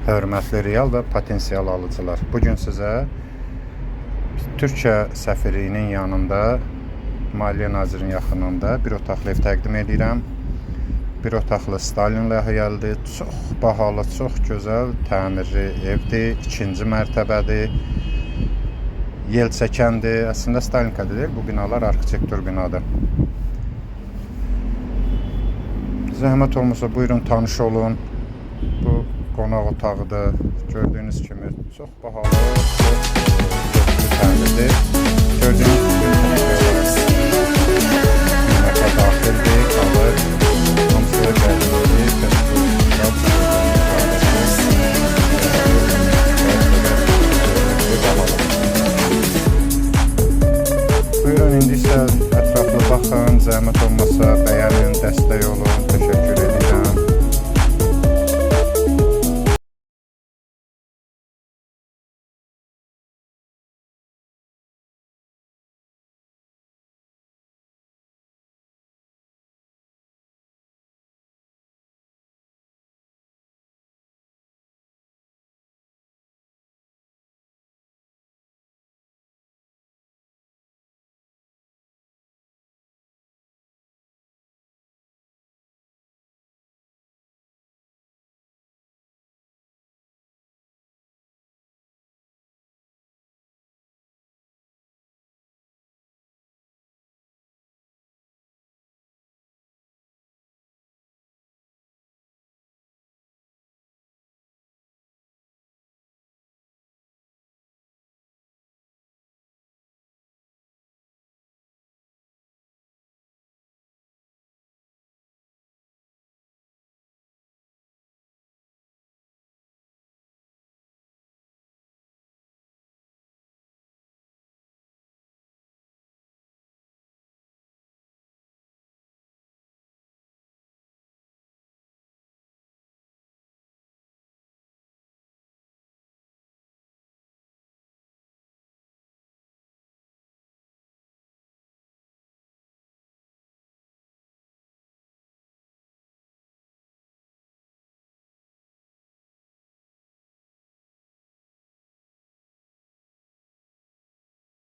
Hörmətli real və potensial alıcılar. Bugün sizə Türkiyə səfirliyinin yanında, Maliyyə Nazirinin yaxınında bir otaqlı ev təqdim edirəm. Bir otaqlı Stalin layihəlidir. Çox bahalı, çox gözəl, təmirli evdir. 2-ci mərtəbədir. Yelçəkəndir. Əslində Stalinka deyil, bu binalar arxitektur binadır. Zəhmət olmasa buyurun tanış olun. Bu qonaq otağıdır. Gördüyünüz kimi çox bahalı, çox gözlü təmirdir. Gördüyünüz kimi qiymətə daxildir, qalır. Hamısı qəlidir, buyurun, indi isə ətraflı baxın, zəhmət olmasa bəyənin, dəstək olun.